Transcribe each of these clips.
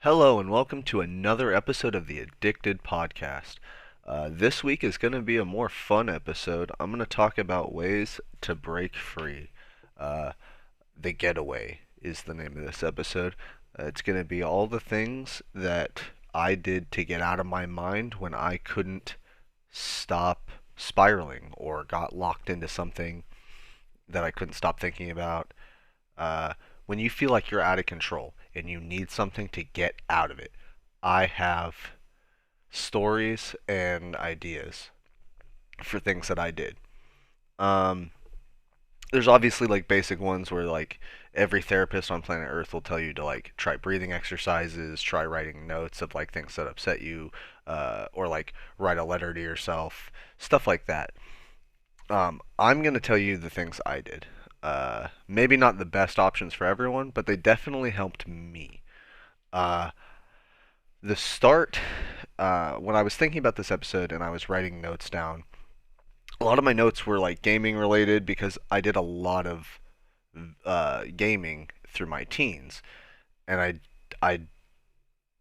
Hello, and welcome to another episode of the ADickDid podcast. This week is going to be a more fun episode. I'm going to talk about ways to break free. Uh, the Getaway is the name of this episode. It's going to be all the things that I did to get out of my mind when I couldn't stop spiraling or got locked into something that I couldn't stop thinking about. Uh, when you feel like you're out of control and you need something to get out of it, I have stories and ideas for things that I did. Um, there's obviously like basic ones where like every therapist on planet Earth will tell you to like try breathing exercises, try writing notes of like things that upset you, or like write a letter to yourself, stuff like that. I'm gonna tell you the things I did. Maybe not the best options for everyone, but they definitely helped me. Uh, the start, when I was thinking about this episode and I was writing notes down, a lot of my notes were like gaming related because I did a lot of gaming through my teens, and I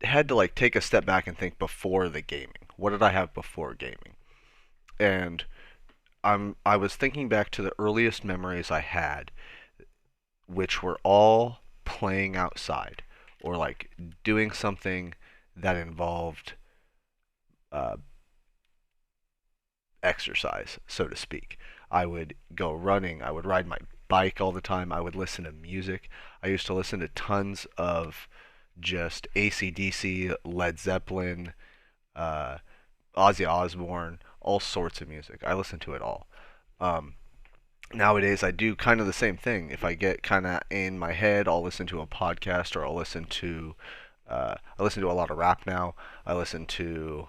had to like take a step back and think before the gaming. What did I have before gaming? And I was thinking back to the earliest memories I had, which were all playing outside or like doing something that involved uh, exercise, so to speak. I would go running. I would ride my bike all the time. I would listen to music. I used to listen to tons of just AC/DC, Led Zeppelin, uh, Ozzy Osbourne, all sorts of music. I listen to it all. Um, Nowadays I do kind of the same thing. If I get kind of in my head, I'll listen to a podcast or I listen to a lot of rap now. I listen to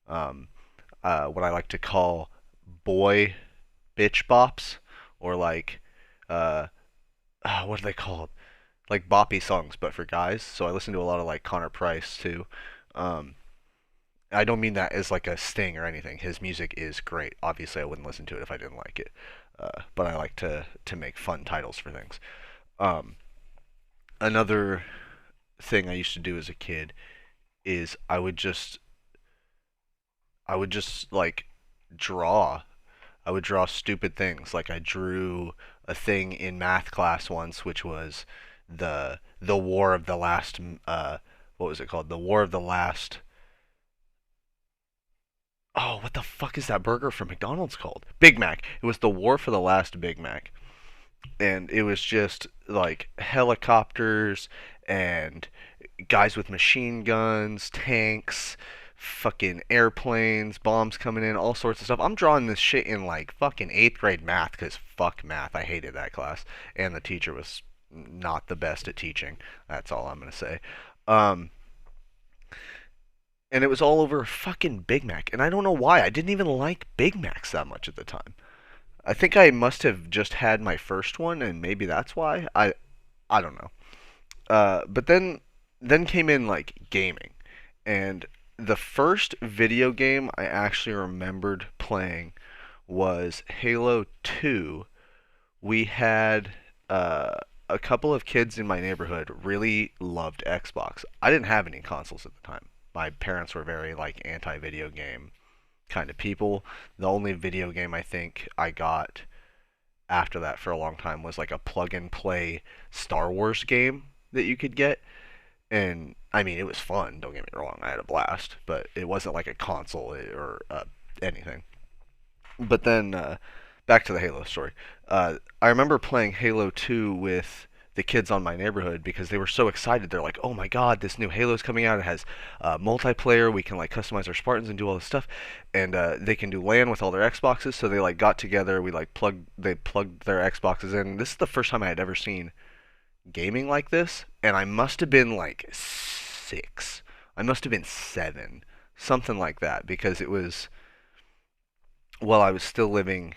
um, what I like to call boy bitch bops or like uh, what are they called? Like boppy songs, but for guys. So I listen to a lot of like Connor Price too. Um, I don't mean that as like a sting or anything. His music is great. Obviously, I wouldn't listen to it if I didn't like it. But I like to make fun titles for things. Um, Another thing I used to do as a kid is I would just like draw. I would draw stupid things. Like I drew a thing in math class once, which was the War of the Last. What was it called? The War of the Last. Oh, what the fuck is that burger from McDonald's called? Big Mac. It was the War for the Last Big Mac, and it was just like helicopters and guys with machine guns, tanks, fucking airplanes, bombs coming in, all sorts of stuff. I'm drawing this shit in like fucking 8th grade math because fuck math. I hated that class, and the teacher was not the best at teaching. That's all I'm gonna say. Um, and it was all over fucking Big Mac, and I don't know why. I didn't even like Big Macs that much at the time. I think I must have just had my first one, and maybe that's why. I don't know. But then came in like gaming, and the first video game I actually remembered playing was Halo 2. We had a couple of kids in my neighborhood really loved Xbox. I didn't have any consoles at the time. My parents were very like anti-video game kind of people. The only video game I think I got after that for a long time was like a plug and play Star Wars game that you could get. And I mean, it was fun, don't get me wrong, I had a blast, but it wasn't like a console or anything. But then back to the Halo story. I remember playing Halo 2 with the kids on my neighborhood because they were so excited. They're like, "Oh my God, this new Halo's coming out! It has multiplayer. We can like customize our Spartans and do all this stuff, and they can do LAN with all their Xboxes." So they like got together. They plugged their Xboxes in. This is the first time I had ever seen gaming like this, and I must have been like 6. I must have been 7, something like that, because it was while I was still living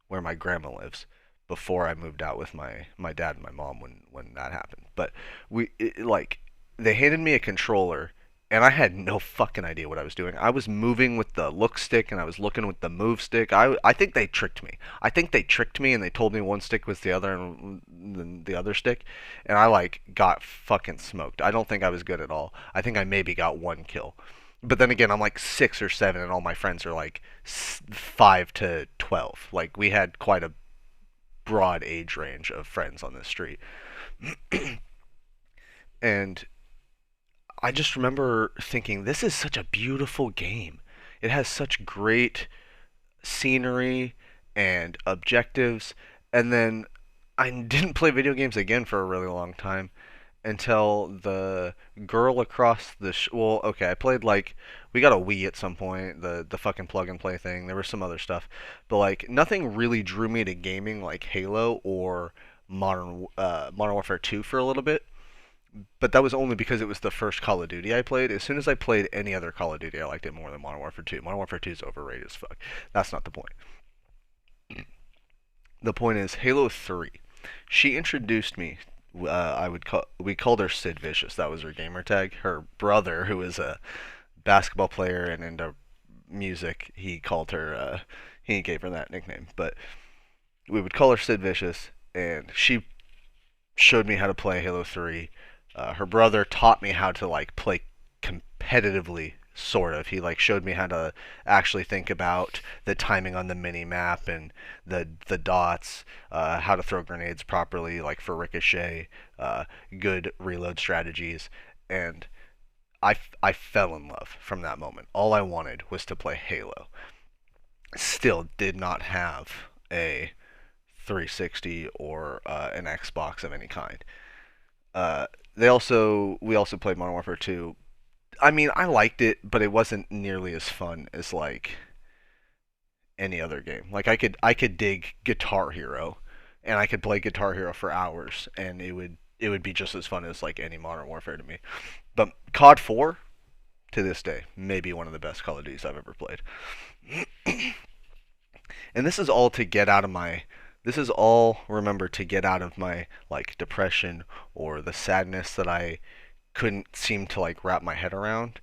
where my grandma lives before I moved out with my dad and my mom when that happened. But like they handed me a controller and I had no fucking idea what I was doing. I was moving with the look stick and I was looking with the move stick. I think they tricked me. I think they tricked me and they told me one stick was the other and then the other stick, and I like got fucking smoked. I don't think I was good at all. I think I maybe got one kill. But then again, I'm like 6 or 7, and all my friends are like 5 to 12. Like we had quite a broad age range of friends on this street, and I just remember thinking, this is such a beautiful game. It has such great scenery and objectives. And then I didn't play video games again for a really long time until the girl across the well, okay, I played like we got a Wii at some point, the fucking plug and play thing. There was some other stuff, but like nothing really drew me to gaming like Halo or Modern Warfare 2 for a little bit, but that was only because it was the first Call of Duty I played. As soon as I played any other Call of Duty, I liked it more than Modern Warfare 2. Modern Warfare 2 is overrated as fuck. That's not the point. The point is Halo 3. She introduced me. We called her Sid Vicious. That was her gamer tag. Her brother, who is a basketball player and into music, he called her. He gave her that nickname. But we would call her Sid Vicious, and she showed me how to play Halo 3. Her brother taught me how to like play competitively, sort of. He like showed me how to actually think about the timing on the mini map and the dots, how to throw grenades properly, like for ricochet, good reload strategies, and I fell in love from that moment. All I wanted was to play Halo. Still did not have a 360 or an Xbox of any kind. We also played Modern Warfare 2. I mean, I liked it, but it wasn't nearly as fun as like any other game. Like I could dig Guitar Hero, and I could play Guitar Hero for hours, and it would be just as fun as like any Modern Warfare to me. But COD 4 to this day, maybe one of the best Call of Duties I've ever played. And this is all to get out of my this is all remember to get out of my like depression or the sadness that I couldn't seem to like wrap my head around,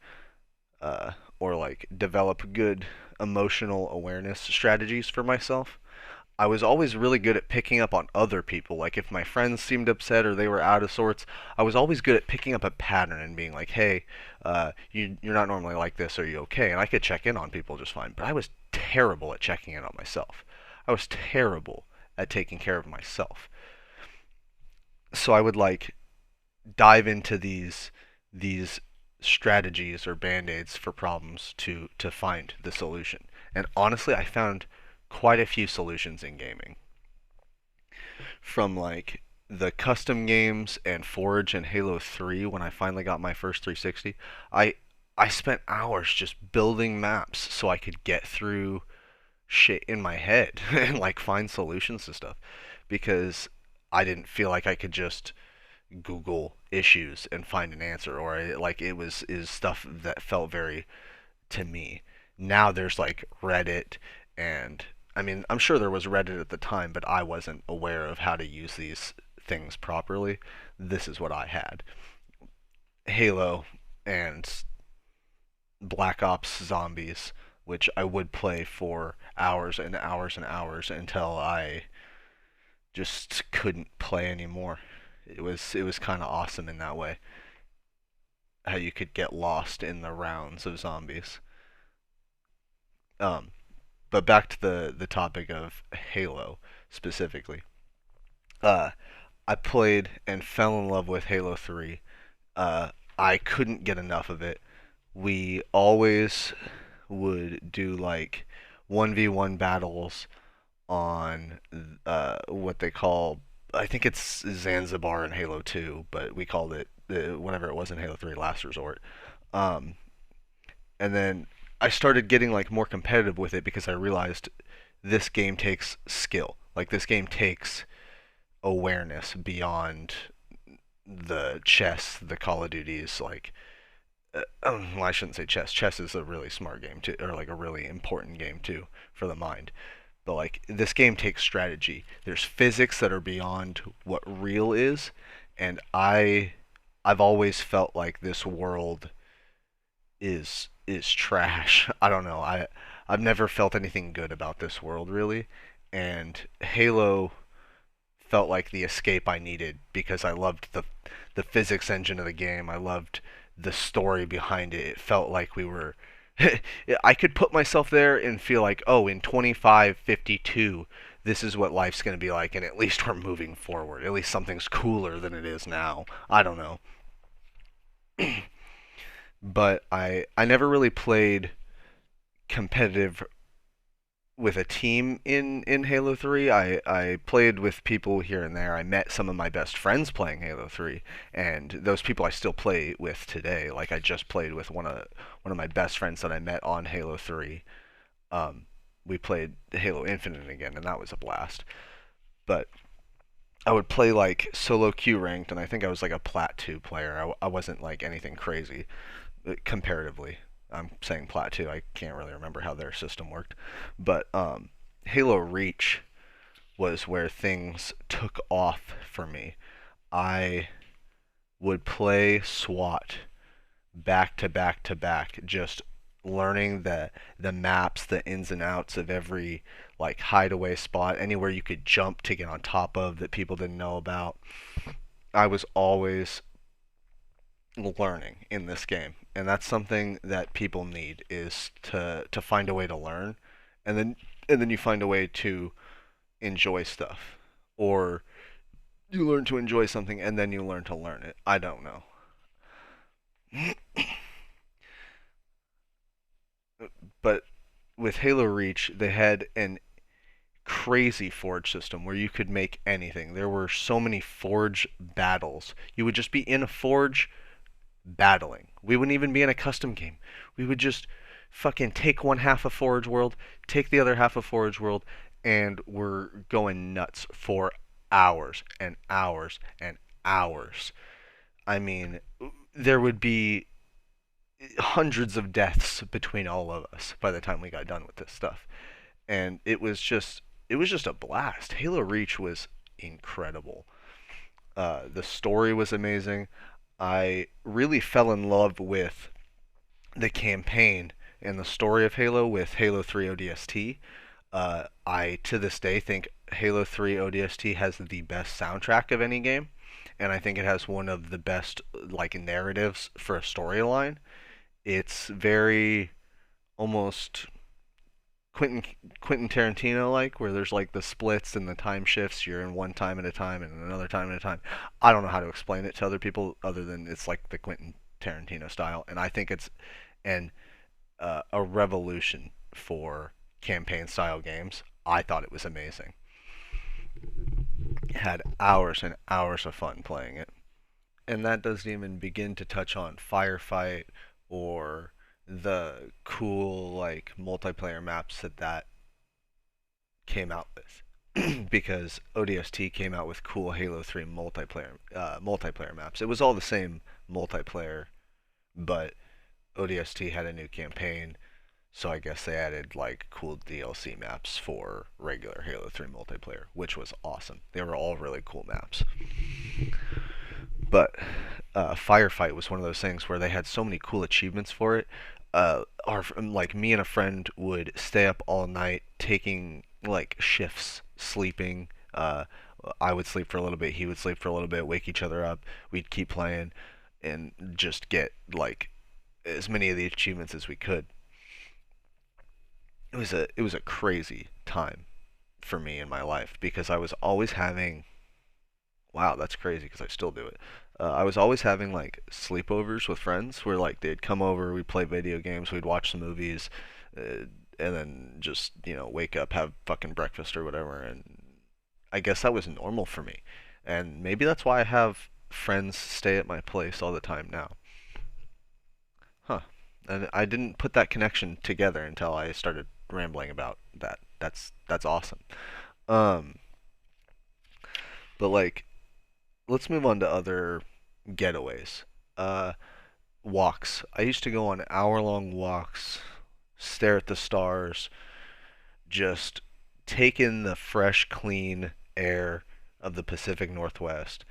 or like develop good emotional awareness strategies for myself. I was always really good at picking up on other people. Like if my friends seemed upset or they were out of sorts, I was always good at picking up a pattern and being like, "Hey, you're not normally like this. Are you okay?" And I could check in on people just fine. But I was terrible at checking in on myself. I was terrible at taking care of myself. So I would like dive into these strategies or band-aids for problems to find the solution. And honestly, I found quite a few solutions in gaming. From like the custom games and Forge and Halo 3 when I finally got my first 360, I I spent hours just building maps so I could get through shit in my head and like find solutions to stuff because I didn't feel like I could just Google issues and find an answer, or like it was is stuff that felt very to me. Now there's like Reddit, and I mean I'm sure there was Reddit at the time, but I wasn't aware of how to use these things properly. This is what I had: Halo and Black Ops Zombies, which I would play for hours and hours and hours until I just couldn't play anymore. It was kind of awesome in that way, how you could get lost in the rounds of zombies. Um, but back to the topic of Halo specifically. Uh, I played and fell in love with Halo 3. I couldn't get enough of it. We always would do like 1v1 battles on what they call, I think it's Zanzibar in Halo 2, but we called it whenever it was in Halo 3 Last Resort. Um, and then I started getting like more competitive with it because I realized this game takes skill. Like this game takes awareness beyond the chess, the Call of Duties. Like, well, I shouldn't say chess. Chess is a really smart game too, or like a really important game too for the mind. But like this game takes strategy. There's physics that are beyond what real is, and I've always felt like this world is trash. I don't know. I've never felt anything good about this world really, and Halo felt like the escape I needed because I loved the physics engine of the game. I loved the story behind it. It felt like we were I could put myself there and feel like, "Oh, in 2552, this is what life's going to be like, and at least we're moving forward. At least something's cooler than it is now." I don't know. But I never really played competitive with a team in Halo 3. I played with people here and there. I met some of my best friends playing Halo 3, and those people I still play with today. Like I just played with one of my best friends that I met on Halo 3. Um, we played Halo Infinite again, and that was a blast. But I would play like solo queue ranked, and I think I was like a Plat 2 player. I wasn't like anything crazy comparatively. I'm saying Plat 2. I can't really remember how their system worked, but Halo Reach was where things took off for me. I would play SWAT back to back to back, just learning the maps, the ins and outs of every like hideaway spot, anywhere you could jump to get on top of that people didn't know about. I was always learning in this game, and that's something that people need is to find a way to learn, and then you find a way to enjoy stuff, or you learn to enjoy something and then you learn to learn it. I don't know. But with Halo Reach, they had an crazy forge system where you could make anything. There were so many forge battles. You would just be in a forge battling. We wouldn't even be in a custom game. We would just fucking take one half of Forge World, take the other half of Forge World, and we're going nuts for hours and hours and hours. I mean, there would be hundreds of deaths between all of us by the time we got done with this stuff. And it was just a blast. Halo Reach was incredible. The story was amazing. I really fell in love with the campaign and the story of Halo with Halo 3 ODST. I to this day think Halo 3 ODST has the best soundtrack of any game, and I think it has one of the best like narratives for a storyline. It's very almost Quentin Quentin Tarantino like, where there's like the splits and the time shifts. You're in one time at a time and another time at a time. I don't know how to explain it to other people other than it's like the Quentin Tarantino style, and I think it's an a revolution for campaign style games. I thought it was amazing. Had hours and hours of fun playing it. And that doesn't even begin to touch on Firefight or the cool like multiplayer maps that came out with. Because ODST came out with cool Halo 3 multiplayer maps. It was all the same multiplayer, but ODST had a new campaign, so I guess they added like cool DLC maps for regular Halo 3 multiplayer, which was awesome. They were all really cool maps. But Firefight was one of those things where they had so many cool achievements for it. Like me and a friend would stay up all night taking like shifts, sleeping. I would sleep for a little bit, he would sleep for a little bit, wake each other up. We'd keep playing and just get like as many of the achievements as we could. It was a crazy time for me in my life because I was always having wow, that's crazy because I still do it. I was always having like sleepovers with friends where like they'd come over, we'd play video games, we'd watch some movies, and then just wake up, have fucking breakfast or whatever. And I guess that was normal for me, and maybe that's why I have friends stay at my place all the time now. Huh? And I didn't put that connection together until I started rambling about that. That's awesome. Um, but like let's move on to other getaways. Uh, Walks. I used to go on hour-long walks, stare at the stars, just take in the fresh, clean air of the Pacific Northwest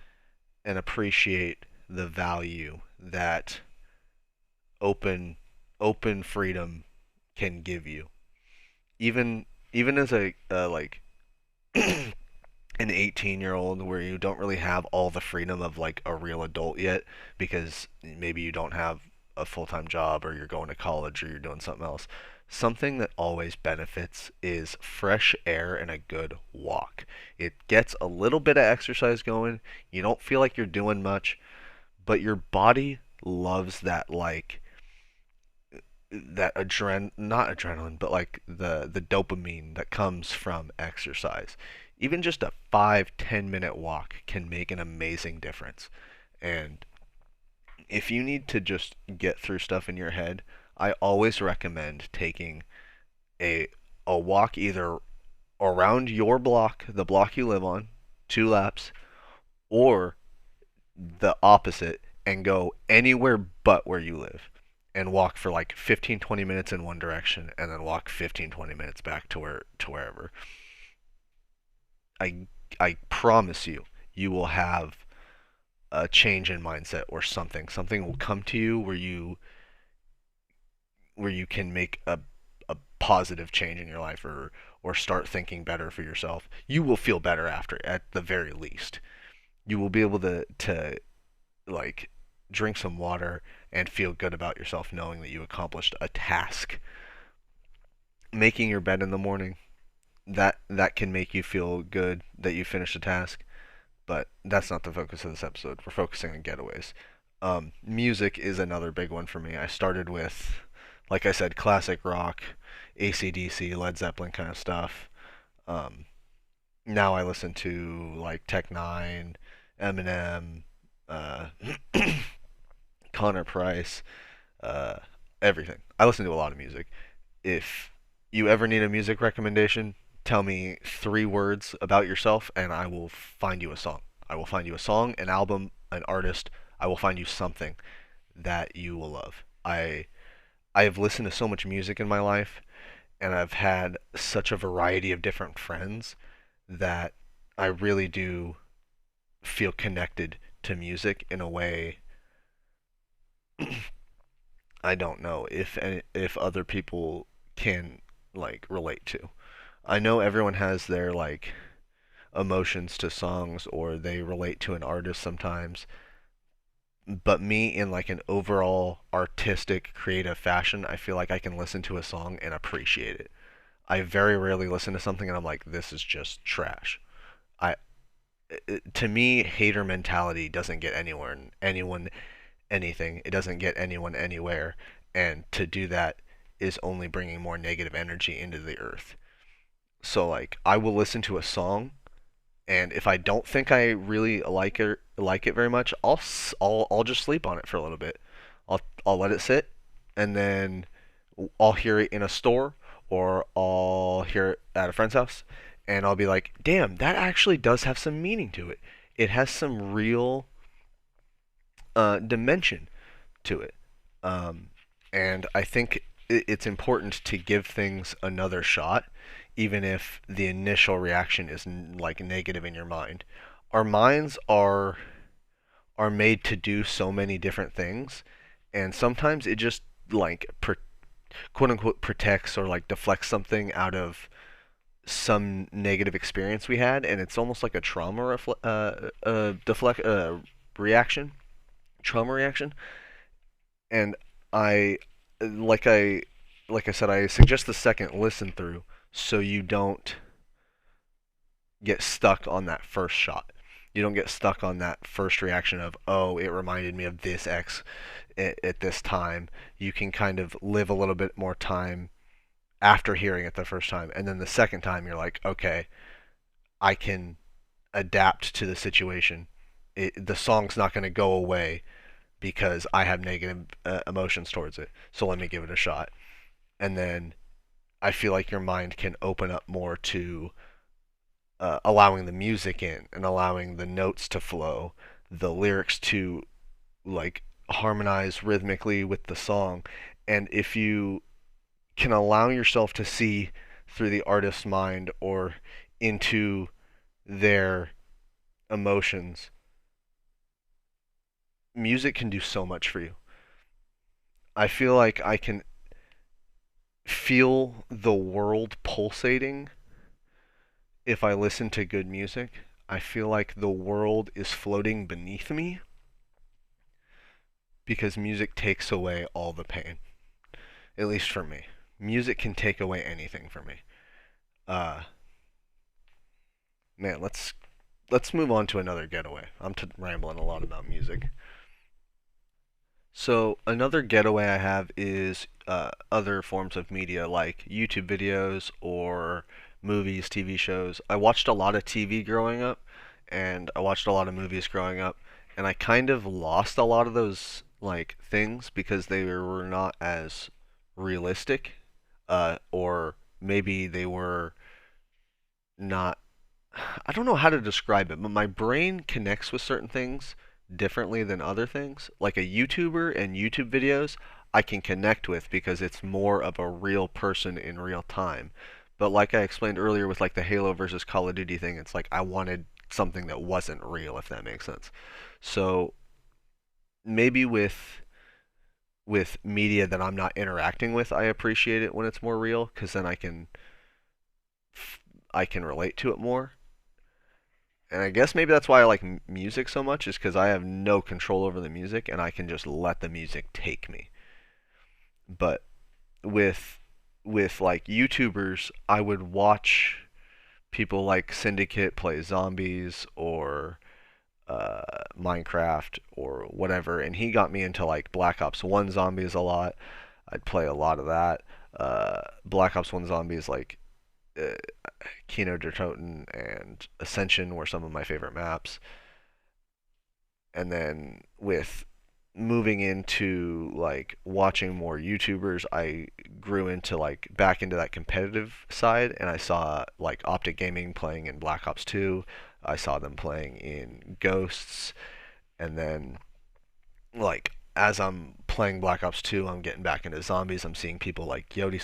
and appreciate the value that open open freedom can give you. Even even as a like an 18-year-old where you don't really have all the freedom of like a real adult yet because maybe you don't have a full-time job or you're going to college or you're doing something else. Something that always benefits is fresh air and a good walk. It gets a little bit of exercise going. You don't feel like you're doing much, but your body loves that like that not adrenaline, but like the dopamine that comes from exercise. Even just a 5-10 minute walk can make an amazing difference. And if you need to just get through stuff in your head, I always recommend taking a a walk either around your block, the block you live on, 2 laps, or the opposite and go anywhere but where you live and walk for like 15-20 minutes in one direction and then walk 15-20 minutes back to wherever. I i promise you, you will have a change in mindset or something will come to you where you can make a positive change in your life, or start thinking better for yourself. You will feel better after, at the very least. You will be able to like drink some water and feel good about yourself knowing that you accomplished a task. Making your bed in the morning, that can make you feel good that you finished a task, but that's not the focus of this episode. We're focusing on getaways. Music is another big one for me. I started with, like I said, classic rock, ACDC, Led Zeppelin kind of stuff. Um, Now I listen to like Tech Nine, Eminem, uh, Connor Price, uh, everything. I listen to a lot of music. If you ever need a music recommendation, tell me 3 words about yourself, and I will find you a song. I will find you a song, an album, an artist. I will find you something that you will love. I have listened to so much music in my life, and I've had such a variety of different friends that I really do feel connected to music in a way I don't know if other people can like relate to. I know everyone has their like emotions to songs or they relate to an artist sometimes, but me in like an overall artistic creative fashion, I feel like I can listen to a song and appreciate it. I very rarely listen to something and I'm like, this is just trash. I To me, hater mentality doesn't get anywhere, anyone, anything. It doesn't get anyone anywhere, and to do that is only bringing more negative energy into the earth. So like, I will listen to a song, and if I don't think I really like it very much, I'll just sleep on it for a little bit. I'll let it sit, and then I'll hear it in a store or I'll hear it at a friend's house, and I'll be like, damn, that actually does have some meaning to it. It has some real dimension to it. Um, and I think it's important to give things another shot, even if the initial reaction is like negative in your mind. Our minds are made to do so many different things, and sometimes it just like quote unquote protects or like deflects something out of some negative experience we had, and it's almost like a deflect reaction, trauma reaction. And I like I like I said, I suggest the second listen through so you don't get stuck on that first shot. You don't get stuck on that first reaction of, oh, it reminded me of this X at this time. You can kind of live a little bit more time after hearing it the first time. And then the second time, you're like, okay, I can adapt to the situation. The song's not going to go away because I have negative emotions towards it. So let me give it a shot. And then I feel like your mind can open up more to allowing the music in and allowing the notes to flow, the lyrics to like harmonize rhythmically with the song. And if you can allow yourself to see through the artist's mind or into their emotions, music can do so much for you. I feel like I can feel the world pulsating if I listen to good music. I feel like the world is floating beneath me because music takes away all the pain. At least for me. Music can take away anything for me. Uh, Man, let's move on to another getaway. I'm rambling a lot about music. So another getaway I have is other forms of media like YouTube videos or movies, TV shows. I watched a lot of TV growing up, and I watched a lot of movies growing up, and I kind of lost a lot of those like things because they were not as realistic, or maybe they were not. I don't know how to describe it, but my brain connects with certain things differently than other things. Like a YouTuber and YouTube videos, I can connect with because it's more of a real person in real time. But like I explained earlier with like the Halo versus Call of Duty thing, it's like I wanted something that wasn't real, if that makes sense. So maybe with media that I'm not interacting with, I appreciate it when it's more real because then I can relate to it more. And I guess maybe that's why I like music so much is because I have no control over the music and I can just let the music take me. But with like YouTubers, I would watch people like Syndicate play zombies or Minecraft or whatever, and he got me into like Black Ops 1 zombies a lot. I'd play a lot of that. Black Ops 1 zombies like uh, Kino der Toten and Ascension were some of my favorite maps. And then with moving into like watching more YouTubers, I grew into like back into that competitive side, and I saw like Optic Gaming playing in Black Ops 2. I saw them playing in Ghosts, and then like as I'm playing Black Ops 2, I'm getting back into zombies. I'm seeing people like Yoda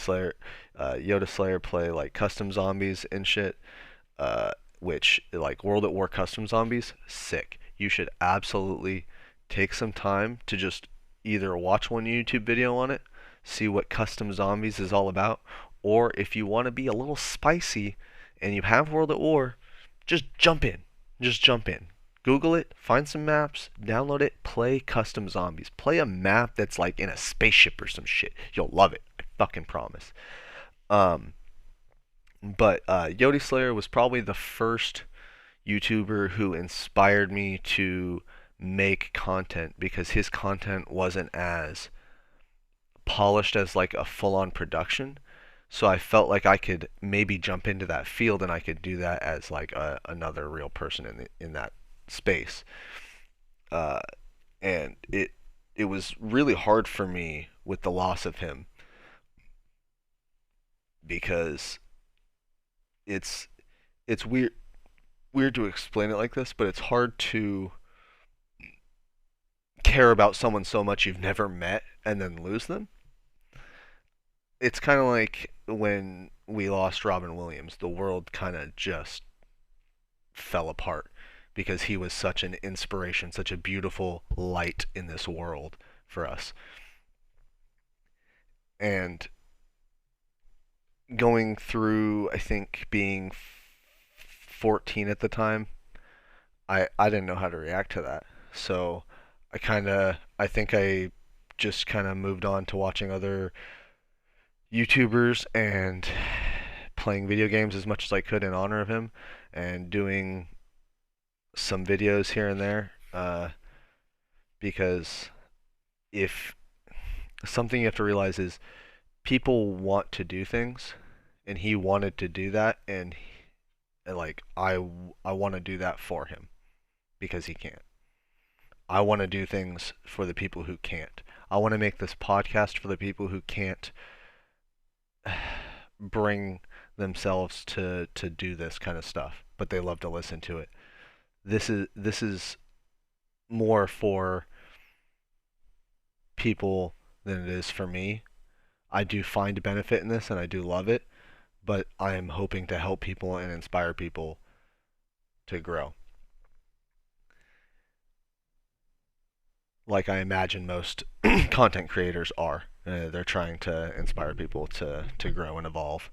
Slayer play like custom zombies and shit, uh, which like World at War custom zombies, sick. You should absolutely take some time to just either watch one YouTube video on it, see what custom zombies is all about, or if you want to be a little spicy and you have World at War, just jump in. Just jump in. Google it, find some maps, download it, play custom zombies. Play a map that's like in a spaceship or some shit. You'll love it. I fucking promise. Um, but Yodi Slayer was probably the first YouTuber who inspired me to make content because his content wasn't as polished as like a full-on production. So I felt like I could maybe jump into that field and I could do that as like another real person in that space. Uh, and it was really hard for me with the loss of him because it's it's weird to explain it like this, but it's hard to care about someone so much you've never met and then lose them. It's kind of like when we lost Robin Williams, the world kind of just fell apart because he was such an inspiration, such a beautiful light in this world for us. And going through, I think being 14 at the time, I didn't know how to react to that. So I think I just kind of moved on to watching other YouTubers and playing video games as much as I could in honor of him and doing some videos here and there. Because if something you have to realize is people want to do things, and he wanted to do that, and like I want to do that for him because he can't. I want to do things for the people who can't. I want to make this podcast for the people who can't bring themselves to do this kind of stuff, but they love to listen to it. This is more for people than it is for me. I do find benefit in this and I do love it, but I am hoping to help people and inspire people to grow. Like I imagine most content creators are. They're trying to inspire people to grow and evolve.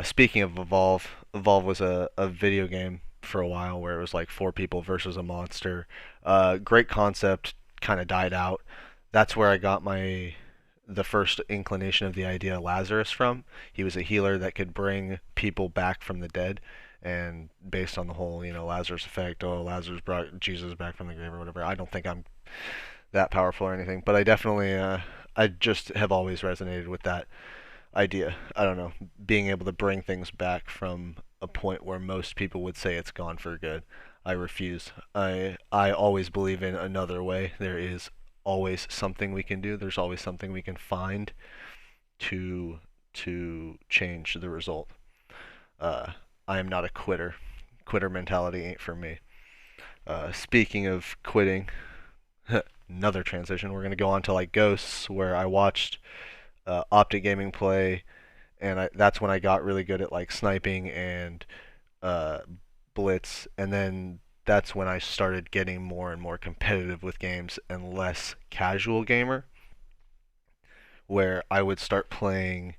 Speaking of Evolve was a video game for a while where it was like four people versus a monster. Great concept, kind of died out. That's where I got the first inclination of the idea of Lazarus from. He was a healer that could bring people back from the dead, and based on the whole, Lazarus effect, oh, Lazarus brought Jesus back from the grave or whatever. I don't think I'm that powerful or anything, but I definitely, I just have always resonated with that idea. I don't know, being able to bring things back from a point where most people would say it's gone for good. I refuse. I always believe in another way. There is always something we can do. There's always something we can find to change the result. Uh, I am not a quitter. Quitter mentality ain't for me. Speaking of quitting, another transition. We're gonna go on to like Ghosts, where I watched Optic Gaming play, and that's when I got really good at like sniping and uh, blitz, and then that's when I started getting more and more competitive with games and less casual gamer, where I would start playing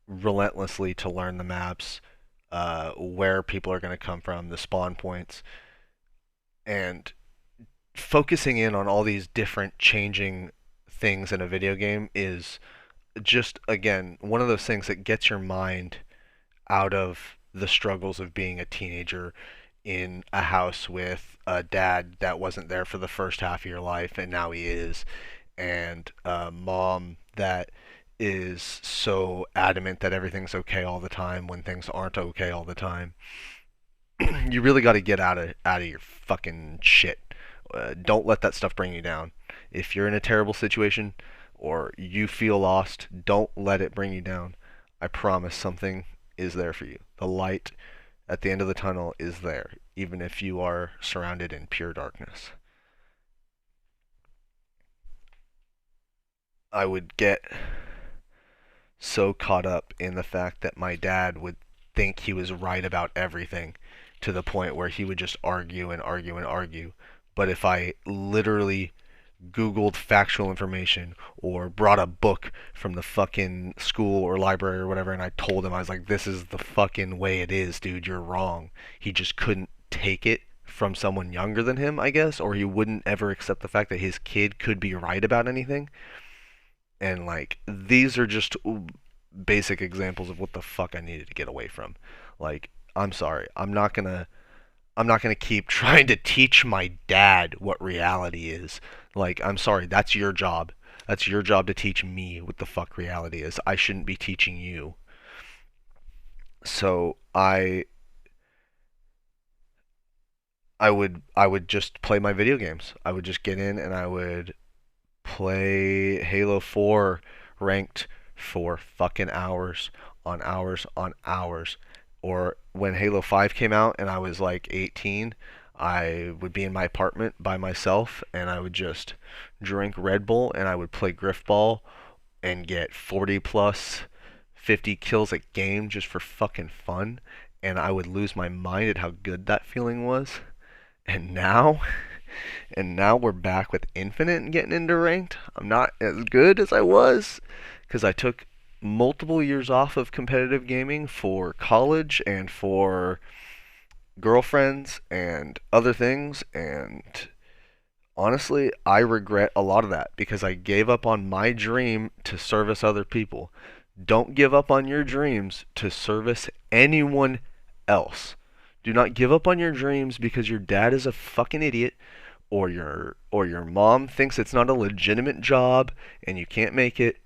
relentlessly to learn the maps, where people are going to come from, the spawn points, and focusing in on all these different changing things in a video game is just, again, one of those things that gets your mind out of the struggles of being a teenager in a house with a dad that wasn't there for the first half of your life and now he is, and a mom that is so adamant that everything's okay all the time when things aren't okay all the time. You really got to get out of your fucking shit. Don't let that stuff bring you down. If you're in a terrible situation or you feel lost, don't let it bring you down. I promise something is there for you. The light at the end of the tunnel is there, even if you are surrounded in pure darkness. I would get so caught up in the fact that my dad would think he was right about everything to the point where he would just argue and argue and argue. But if I literally Googled factual information or brought a book from the fucking school or library or whatever, and I told him, I was like, this is the fucking way it is, dude, you're wrong. He just couldn't take it from someone younger than him, I guess, or he wouldn't ever accept the fact that his kid could be right about anything. And like, these are just basic examples of what the fuck I needed to get away from. Like, I'm sorry, I'm not gonna keep trying to teach my dad what reality is. Like, I'm sorry, that's your job. That's your job to teach me what the fuck reality is. I shouldn't be teaching you. So I would just play my video games. I would just get in and I would play Halo 4 ranked for fucking hours on hours on hours. Or when Halo 5 came out and I was like 18, I would be in my apartment by myself and I would just drink Red Bull and I would play Griffball and get 40 plus 50 kills a game just for fucking fun. And I would lose my mind at how good that feeling was. And now, and now we're back with Infinite and getting into ranked. I'm not as good as I was because I took multiple years off of competitive gaming for college and for girlfriends and other things, and honestly, I regret a lot of that because I gave up on my dream to service other people. Don't give up on your dreams to service anyone else. Do not give up on your dreams because your dad is a fucking idiot or your mom thinks it's not a legitimate job and you can't make it.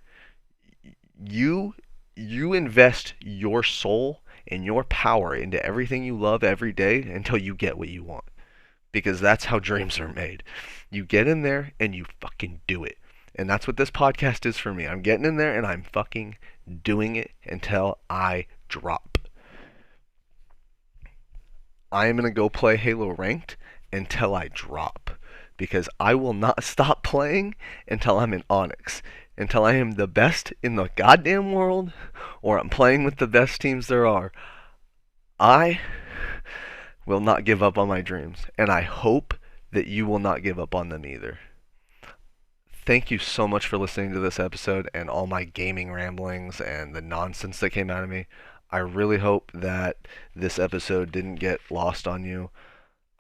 You you invest your soul and your power into everything you love every day until you get what you want. Because that's how dreams are made. You get in there and you fucking do it. And that's what this podcast is for me. I'm getting in there and I'm fucking doing it until I drop. I am going to go play Halo Ranked until I drop. Because I will not stop playing until I'm in Onyx. Until I am the best in the goddamn world, or I'm playing with the best teams there are. I will not give up on my dreams. And I hope that you will not give up on them either. Thank you so much for listening to this episode and all my gaming ramblings and the nonsense that came out of me. I really hope that this episode didn't get lost on you.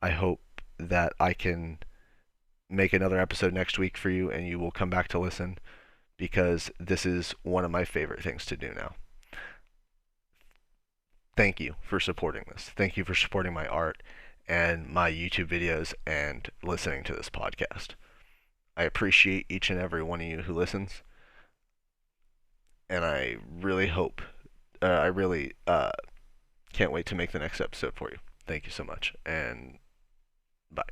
I hope that I can make another episode next week for you and you will come back to listen because this is one of my favorite things to do now. Thank you for supporting this. Thank you for supporting my art and my YouTube videos and listening to this podcast. I appreciate each and every one of you who listens, and I really hope, I really can't wait to make the next episode for you. Thank you so much, and bye.